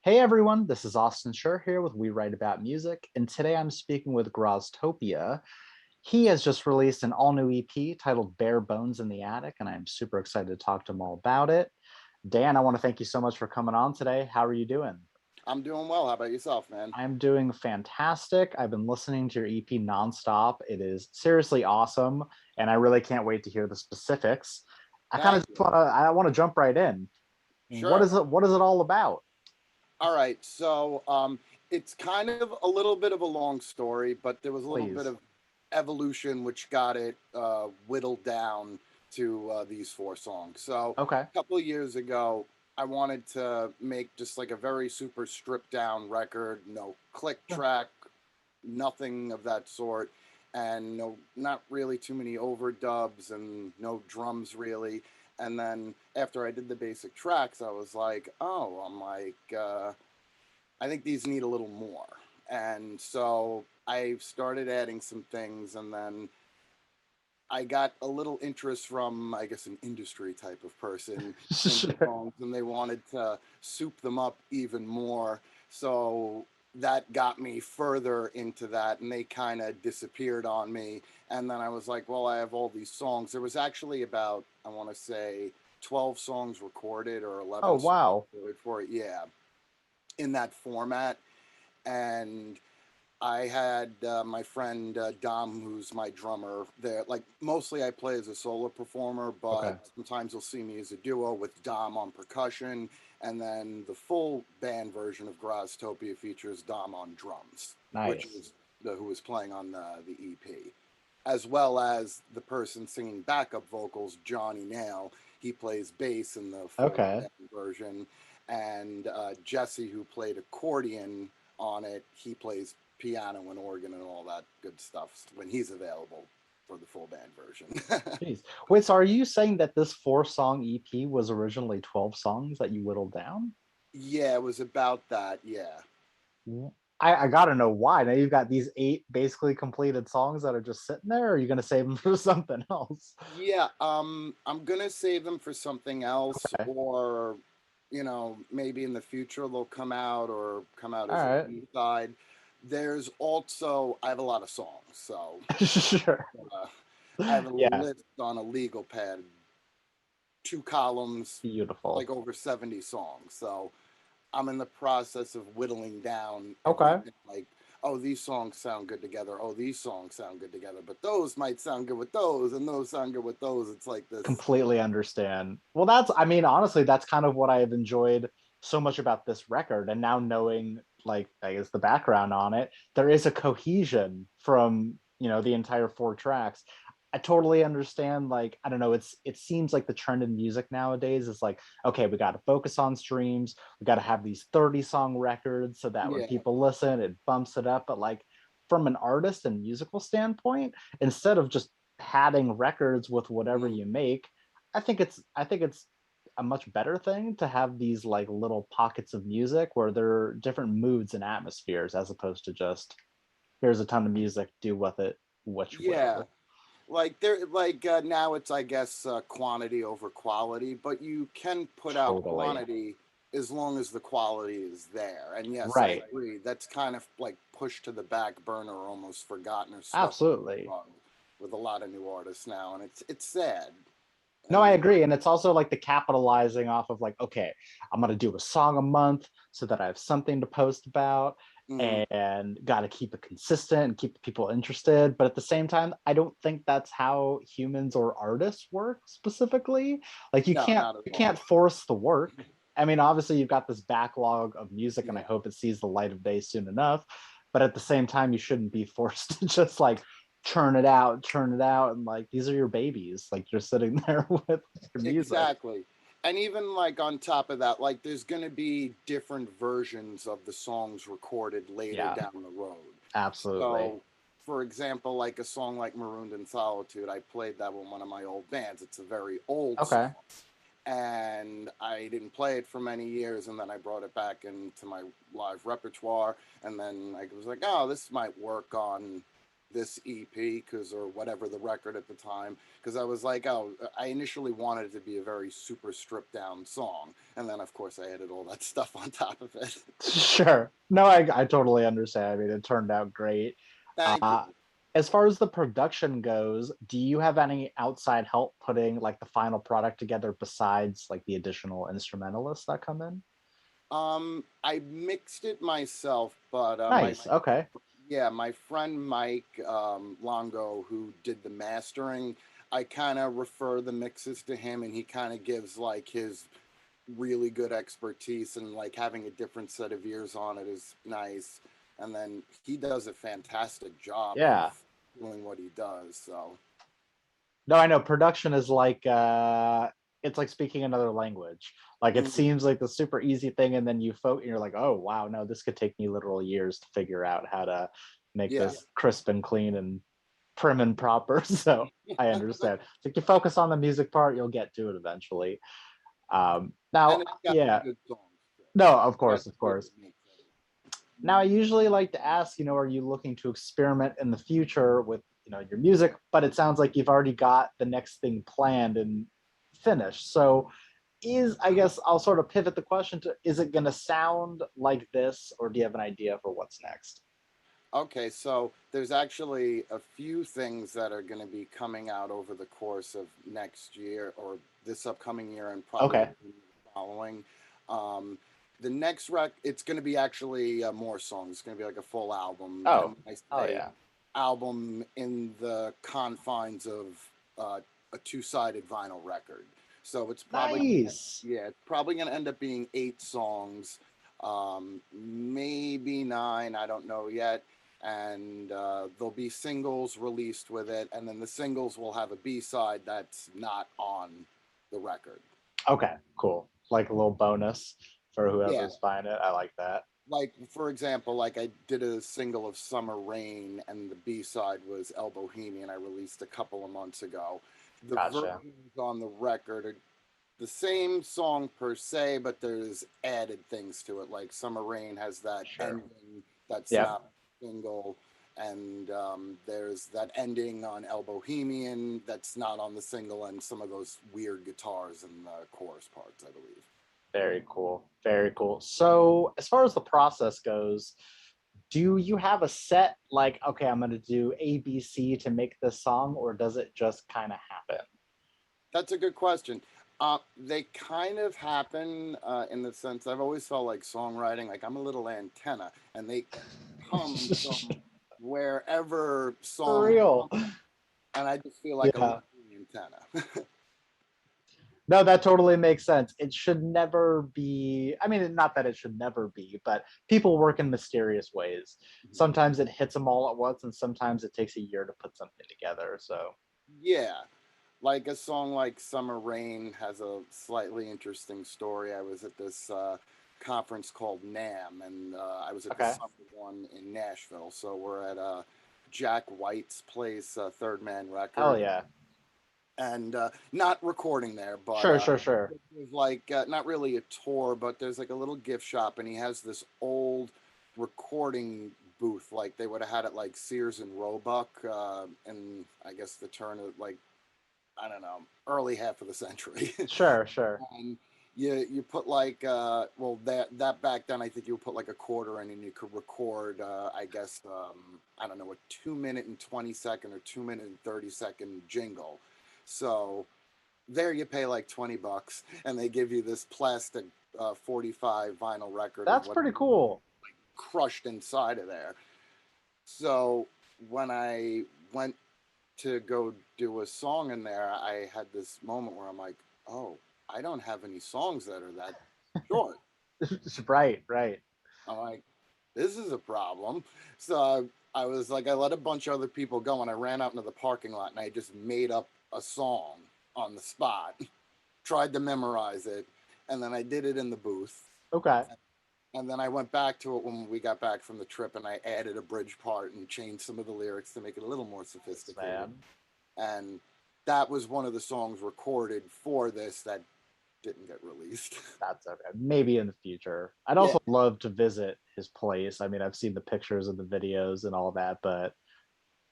Hey everyone, this is Austin Schur here with We Write About Music, and today I'm speaking with Graztopia. He has just released an all-new EP titled Barebones in the Attic, and I'm super excited to talk to him all about it. Dan, I want to thank you so much for coming on today. How are you doing? I'm doing well. How about yourself, man? I'm doing fantastic. I've been listening to your EP nonstop. It is seriously awesome, and I really can't wait to hear the specifics. I kind of Thank just you. want to jump right in. What Sure. is it? What is it all about? All right. It's kind of a little bit of a long story, but there was a little bit Please. of evolution which got it whittled down to these four songs. So Okay. a couple of years ago, I wanted to make just like a very super stripped down record, no click Sure. track, nothing of that sort, and no, not really too many overdubs and no drums really. And then after I did the basic tracks, I was like, oh, I think these need a little more. And so I started adding some things, and then I got a little interest from, I guess, an industry type of person in the Sure. songs, and they wanted to soup them up even more. So that got me further into that, and they kind of disappeared on me. And then I was like, well, I have all these songs. There was actually about, I want to say, 12 songs recorded or Oh, 11 songs wow. recorded for it. Yeah, in that format. And I had my friend Dom, who's my drummer there. Like, mostly I play as a solo performer, but Okay. sometimes you'll see me as a duo with Dom on percussion. And then the full band version of Graztopia features Dom on drums, which Nice. is who was playing on the EP, as well as the person singing backup vocals, Johnny Nail. He plays bass in the full Okay. band version. And Jesse, who played accordion on it, he plays piano and organ and all that good stuff when he's available for the full band version. Jeez. Wait, so are you saying that this four-song EP was originally 12 songs that you whittled down? Yeah, it was about that. Yeah. I gotta know why. Now you've got these eight basically completed songs that are just sitting there, or are you gonna save them for something else? Yeah, I'm gonna save them for something else, Okay. or maybe in the future they'll come out or come out All as a right. B-side. There's also I have a lot of songs, so Sure. uh, I have a Yeah. list on a legal pad, 2 columns, Beautiful. like over 70 songs. So I'm in the process of whittling down Okay. everything. Like, oh, these songs sound good together. Oh, these songs sound good together. But those might sound good with those, and those sound good with those. It's like this. Completely understand. Well, I mean, honestly, that's kind of what I have enjoyed so much about this record. And now knowing, like, I guess the background on it, there is a cohesion from, the entire four tracks. I totally understand. Like, I don't know, it seems like the trend in music nowadays is like, okay, we got to focus on streams. We got to have these 30-song records so that when Yeah. people listen, it bumps it up. But like, from an artist and musical standpoint, instead of just padding records with whatever Mm. you make, I think it's a much better thing to have these like little pockets of music where there are different moods and atmospheres as opposed to just here's a ton of music, do with it which Yeah. will. Now it's, I guess, quantity over quality, but you can put out Totally. quantity as long as the quality is there. And yes, I Right. agree. That's kind of like pushed to the back burner, or almost forgotten or swept under the Absolutely. rug with a lot of new artists now, and it's sad. No, I And agree. And it's also like the capitalizing off of like, okay, I'm going to do a song a month so that I have something to post about mm, and got to keep it consistent and keep people interested. But at the same time, I don't think that's how humans or artists work specifically. Like you no, can't not at you all. can't force the work. I mean, obviously you've got this backlog of music and I Yeah, hope it sees the light of day soon enough. But at the same time, you shouldn't be forced to just like churn it out, and like these are your babies. Like you're sitting there with your music. exactly. And even like on top of that, like there's going to be different versions of the songs recorded later Yeah, down the road. absolutely. So, for example, like a song like Marooned in Solitude, I played that with one of my old bands. It's a very old song. Okay. And I didn't play it for many years, and then I brought it back into my live repertoire. And then I was like, oh, this might work on this EP, because, or whatever the record at the time, because I was like, oh, I initially wanted it to be a very super stripped down song, and then of course I added all that stuff on top of it. Sure. No, I totally understand. I mean, it turned out great. Thank you. Uh, as far as the production goes, do you have any outside help putting like the final product together besides like the additional instrumentalists that come in? I mixed it myself, but Nice. Okay. yeah, my friend Mike Longo, who did the mastering, I kind of refer the mixes to him, and he kind of gives like his really good expertise, and like having a different set of ears on it is nice. And then he does a fantastic job Yeah. of doing what he does. So No, I know production is like it's like speaking another language. Like it mhm, seems like the super easy thing, and then and you're like, oh wow, no, this could take me literal years to figure out how to make yeah, this crisp and clean and prim and proper. So I understand. So if you focus on the music part, you'll get to it eventually. and Now, it's got some yeah, good songs too. no, of Got course, of some good course. mix. Now, I usually like to ask, are you looking to experiment in the future with, your music? But it sounds like you've already got the next thing planned and finished. So, I guess I'll sort of pivot the question to, is it going to sound like this, or do you have an idea for what's next? Okay, so there's actually a few things that are going to be coming out over the course of next year, or this upcoming year, and probably the Okay. following. Um, the next it's going to be actually more songs. It's going to be like a full album, Oh, and when I oh say yeah. album, in the confines of a two-sided vinyl record. So it's probably Nice. yeah, it's probably going to end up being 8 songs, maybe 9. I don't know yet, and there'll be singles released with it, and then the singles will have a B-side that's not on the record. Okay, cool. Like a little bonus for Yeah, whoever's buying it. I like that. like for example, like I did a single of Summer Rain, and the B-side was El Bohemian. I released a couple of months ago. The Gotcha. versions on the record are the same song per se, but there's added things to it. Like Summer Rain has that Sure. ending that's Yep. not single, and there's that ending on El Bohemian that's not on the single, and some of those weird guitars in the chorus parts, I believe. Very cool. Very cool. So, as far as the process goes, do you have a set like, okay, I'm going to do A, B, C to make this song, or does it just kind of happen? That's a good question. They kind of happen in the sense I've always felt like songwriting, like I'm a little antenna, and they come from wherever For songs, real. and I just feel like a Yeah. living antenna. No, that totally makes sense. It should never be, I mean, not that it should never be, but people work in mysterious ways. Sometimes it hits them all at once, and sometimes it takes a year to put something together. So, Yeah, like a song like Summer Rain has a slightly interesting story. I was at this conference called NAM, and I was at the okay. summer one in Nashville. So we're at Jack White's place, Third Man Hell Record, yeah. and not recording there, but Sure, sure, sure. it was like not really a tour, but there's like a little gift shop, and he has this old recording booth, like they would have had it like Sears and Roebuck, and I guess the turn of like I don't know, early half of the century. Sure, sure. And you put like well that back then I think you would put like a quarter in, and you could record I guess I don't know, a 2 minute and 20 second or 2 minute and 30 second jingle. So there you pay like $20, and they give you this plastic 45 vinyl record of That's what pretty cool. crushed inside of there. So when I went to go do a song in there, I had this moment where I'm like, oh, I don't have any songs that are that short. Right, right. I'm like, this is a problem. So I was like, I let a bunch of other people go, and I ran out into the parking lot, and I just made up a song on the spot, tried to memorize it, and then I did it in the booth. Okay. And then I went back to it when we got back from the trip, and I added a bridge part and changed some of the lyrics to make it a little more Nice, sophisticated. man. And that was one of the songs recorded for this that didn't get released. That's okay. Maybe in the future. I'd Yeah, also love to visit his place. I mean, I've seen the pictures and the videos and all that, but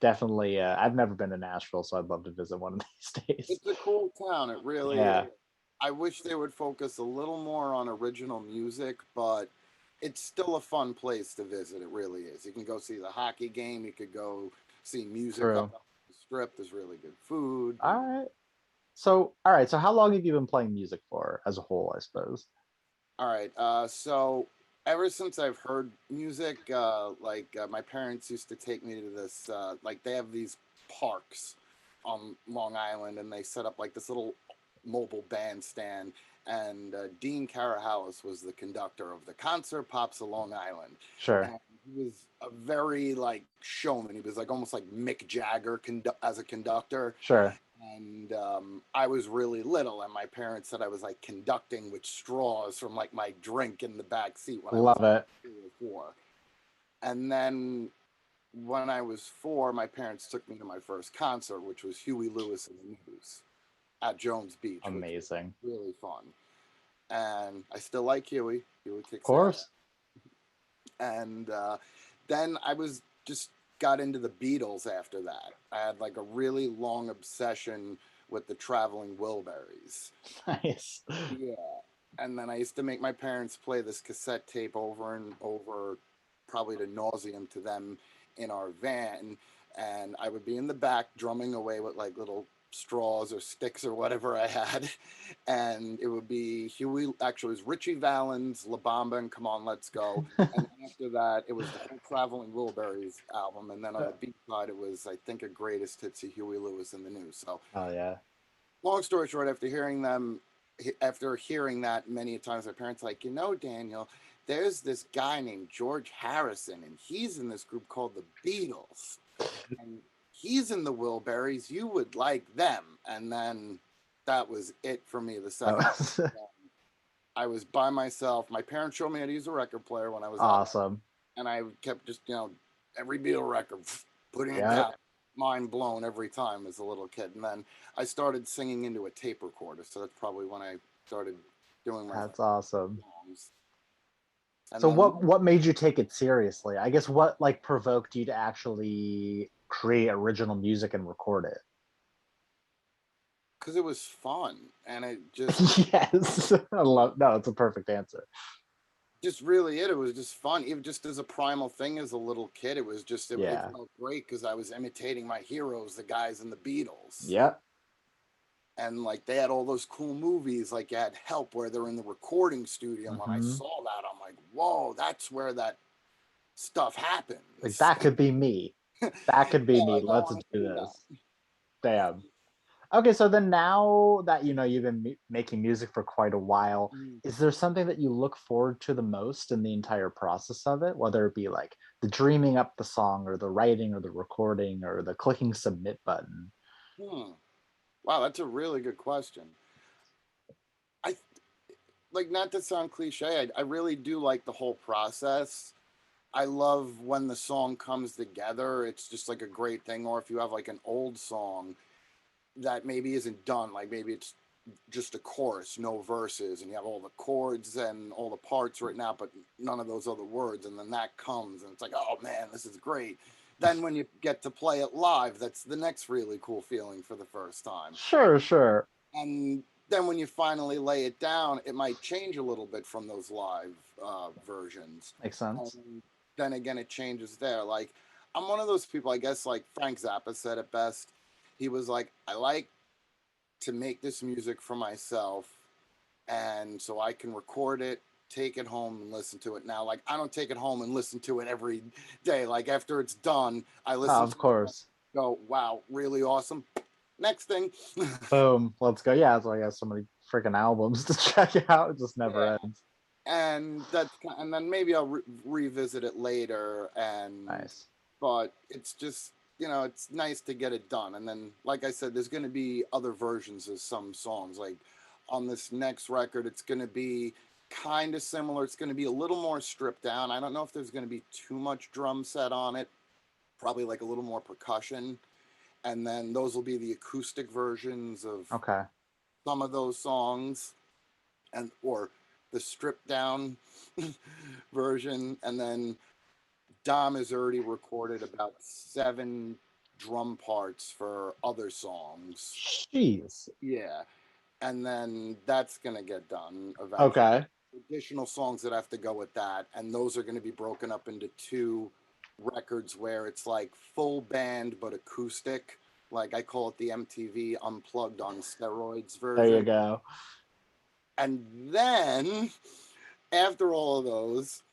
definitely. I've never been to Nashville, so I'd love to visit one of these days. It's a cool town. It really is. Yeah, I wish they would focus a little more on original music, but it's still a fun place to visit. It really is. You can go see the hockey game. You could go see music up true. on the strip. There's really good food. All right. So, all right. So, how long have you been playing music for, as a whole? I suppose. All right. So ever since I've heard music, my parents used to take me to this, like they have these parks on Long Island, and they set up like this little mobile bandstand. And Dean Carahalis was the conductor of the concert Pops of Long Island, Sure. and he was a very like showman. He was like almost like Mick Jagger as a conductor, Sure. and I was really little, and my parents said I was like conducting with straws from like my drink in the back seat when I was Love like it. 3 or 4. And then when I was 4, my parents took me to my first concert, which was Huey Lewis and the News at Jones Beach, which was Amazing. really fun. And I still like Huey. Huey Of kicks ass. course. And then I was just got into the Beatles after that. I had like a really long obsession with the Traveling Wilburys. Nice. Yeah. And then I used to make my parents play this cassette tape over and over, probably to nauseum to them in our van. And I would be in the back drumming away with like little straws or sticks or whatever I had. And it would be Huey, actually, it was Richie Valens, La Bamba, and Come On, Let's Go. And then after that, it was the whole Traveling Wilburys album. And then on the B side, it was, I think, a greatest hits of Huey Lewis and the News. So, Oh yeah. long story short, after hearing that many times, my parents like, Daniel, there's this guy named George Harrison, and he's in this group called the Beatles, and he's in the Wilburys. You would like them. And then that was it for me. The That second was I was by myself. My parents showed me how to use a record player when I was out, awesome. and I kept just every Beatle record, putting it Yeah. down, mind blown every time as a little kid. And then I started singing into a tape recorder, so that's probably when I started doing my That's awesome. songs. And So then what made you take it seriously? I guess what like provoked you to actually create original music and record it? because it was fun, and it just Yes. I love no, it's a perfect answer. really it was just fun, even just as a primal thing as a little kid. It was just it Yeah. felt great because I was imitating my heroes, the guys in the Beatles. Yep. And like they had all those cool movies, like you had Help, where they're in the recording studio. And when I Hmm. saw that, I'm like, whoa, that's where that stuff Like happens. that could be me. That could be Yeah, me. like I Let's want to do see that. this. Damn. Okay, so then now that you've been making music for quite a while, Mm. is there something that you look forward to the most in the entire process of it? Whether it be like the dreaming up the song or the writing or the recording or the clicking submit button? Hmm. Wow, that's a really good question. I like, not to sound cliche, I really do like the whole process. I love when the song comes together. It's just like a great thing. Or if you have like an old song that maybe isn't done, like maybe it's just a chorus, no verses, and you have all the chords and all the parts written out, but none of those other words. And then that comes, and it's like, oh man, this is great. Then when you get to play it live, that's the next really cool feeling for the first time. Sure, sure. And then when you finally lay it down, it might change a little bit from those live versions. Makes sense. And then again, it changes there. Like, I'm one of those people, I guess, like Frank Zappa said it best. He was like, I like to make this music for myself, and so I can record it, take it home, and listen to it. Now, like, I don't take it home and listen to it every day. Like, after it's done, I Oh, listen to of it, course. go, wow, really awesome. Next thing. Boom. Let's go. Yeah, so I got so many freaking albums to check out. It just Yeah. never ends. And then maybe I'll revisit it later. And Nice. but it's just, it's nice to get it done. And then, like I said, there's going to be other versions of some songs. Like on this next record, it's going to be kind of similar. It's going to be a little more stripped down. I don't know if there's going to be too much drum set on it. Probably like a little more percussion. And then those will be the acoustic versions of Okay. some of those songs, and or the stripped down version. And then Dom has already recorded about 7 drum parts for other songs. Jeez. Yeah, and then that's gonna get done eventually. Okay. Additional songs that have to go with that, and those are going to be broken up into 2 records where it's like full band but acoustic. Like I call it the MTV Unplugged on Steroids There you version. go. And then after all of those,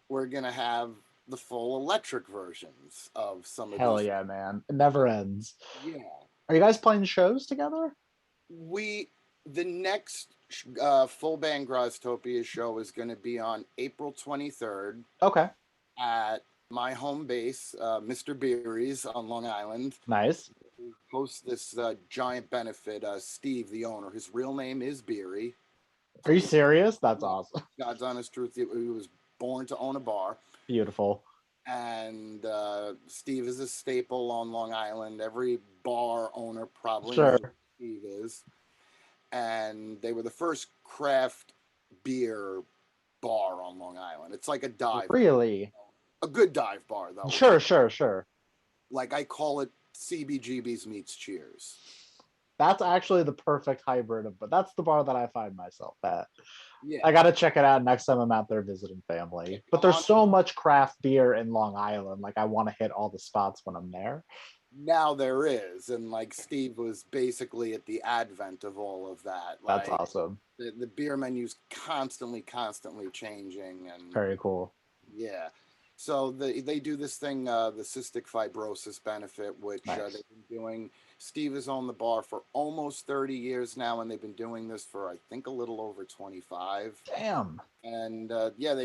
we're gonna have the full electric versions of some of Hell these. yeah, man. It never ends. Yeah, Are you guys playing shows together? we the next full band Graztopia show is going to be on April 23rd Okay. at my home base, Mr. Beery's on Long Island. Nice. Hosts this giant benefit. Steve, the owner, his real name is Beery. Are you serious? That's awesome. God's honest truth, he was born to own a bar. Beautiful. And Steve is a staple on Long Island. Every bar owner probably knows Sure. who Steve is. And they were the first craft beer bar on Long Island. It's like a dive bar. Really? A good dive bar, though. Sure. Like I call it CBGB's meets Cheers. That's actually the perfect hybrid of, but that's the bar that I find myself at. Yeah. I gotta check it out next time I'm out there visiting family. But there's so much craft beer in Long Island. Like I want to hit all the spots when I'm there. Now there is, and like Steve was basically at the advent of all of that. That's Like awesome. the beer menu's constantly changing, and Very cool. yeah. So they do this thing, the cystic fibrosis benefit, which Nice. they've been doing. Steve has owned the bar for almost 30 years now, and they've been doing this for I think a little over 25. Damn. And yeah,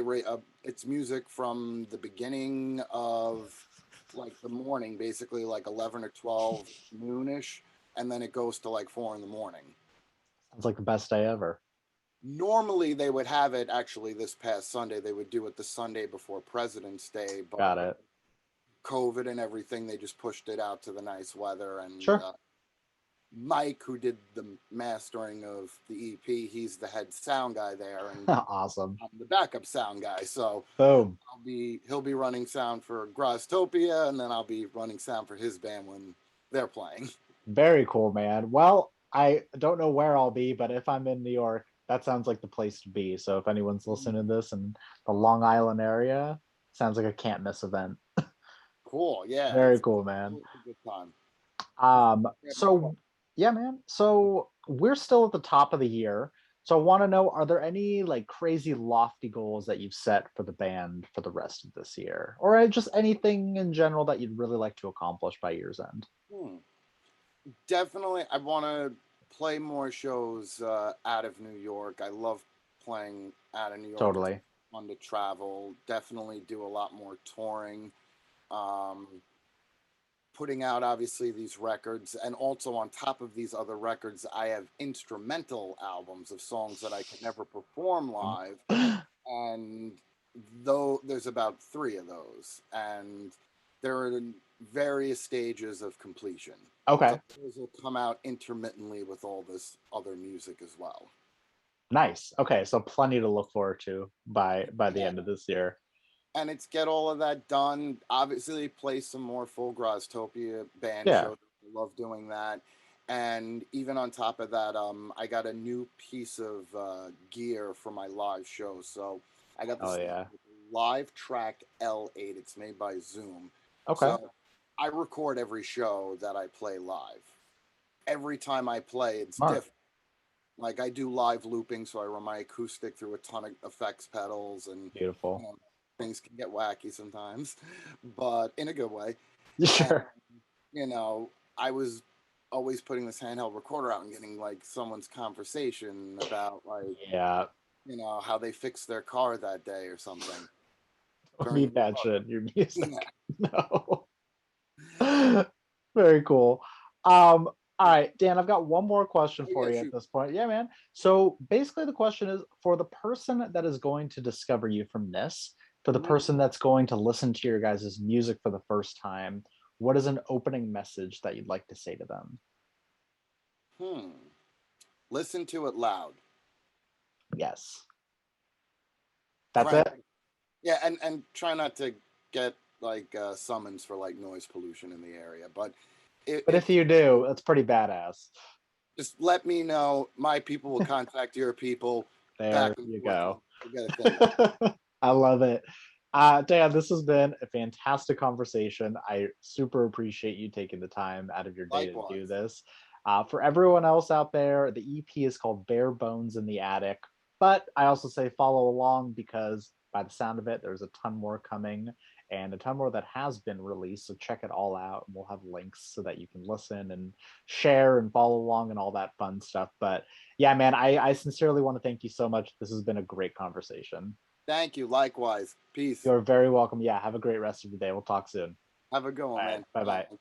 it's music from the beginning of like the morning, basically like 11 or 12 noonish, and then it goes to like 4 in the morning. Sounds like the best day ever. Normally they would have it actually this past Sunday. They would do it the Sunday before President's Day, but Got it. COVID and everything, they just pushed it out to the nice weather. And Sure. Mike, who did the mastering of the EP, he's the head sound guy there, and Awesome. I'm the backup sound guy. So Boom. he'll be running sound for Graztopia, and then I'll be running sound for his band when they're playing. Very cool, man. Well, I don't know where I'll be, but if I'm in New York, that sounds like the place to be. So if anyone's listening to this in the Long Island area, sounds like a can't miss event. Cool, yeah. Very cool, man. It's a good time. So yeah, man. So we're still at the top of the year. So I want to know, are there any like crazy lofty goals that you've set for the band for the rest of this year? Or just anything in general that you'd really like to accomplish by year's end? Definitely, I want to play more shows out of New York. I love playing out of New York. Totally. It's fun to travel. Definitely do a lot more touring. Putting out obviously these records, and also on top of these other records, I have instrumental albums of songs that I could never perform live. And though there's about 3 of those, and they're in various stages of completion. Okay. So those will come out intermittently with all this other music as well. Nice. Okay, so plenty to look forward to by the end of this year. And it's get all of that done. Obviously, play some more full Graztopia band shows. I love doing that. And even on top of that, I got a new piece of gear for my live show. So I got this Live Track L8. It's made by Zoom. Okay. So I record every show that I play live. Every time I play, it's different. Like I do live looping, so I run my acoustic through a ton of effects pedals, and beautiful. Things can get wacky sometimes, but in a good way. Sure. And, I was always putting this handheld recorder out and getting like someone's conversation about like, how they fixed their car that day or something. Don't need that shit in your music. No. Very cool. All right, Dan, I've got one more question for you at this point. Yeah, man. So basically the question is, for the person that is going to discover you from this, for the person that's going to listen to your guys' music for the first time, what is an opening message that you'd like to say to them? Listen to it loud. Yes. That's it? Yeah, and try not to get like summons for like noise pollution in the area. But But if you do, it's pretty badass. just let me know. My people will contact your people. Back There and you forth. go. We'll get a thing going. I love it. Dan, this has been a fantastic conversation. I super appreciate you taking the time out of your day to do Likewise. this. For everyone else out there, the EP is called Barebones in the Attic. But I also say follow along because by the sound of it, there's a ton more coming and a ton more that has been released. So check it all out. And we'll have links so that you can listen and share and follow along and all that fun stuff. But yeah, man, I sincerely want to thank you so much. This has been a great conversation. Thank you. Likewise. Peace. You're very welcome. Yeah, have a great rest of your day. We'll talk soon. Have a good All one, right. man. Bye bye. Bye.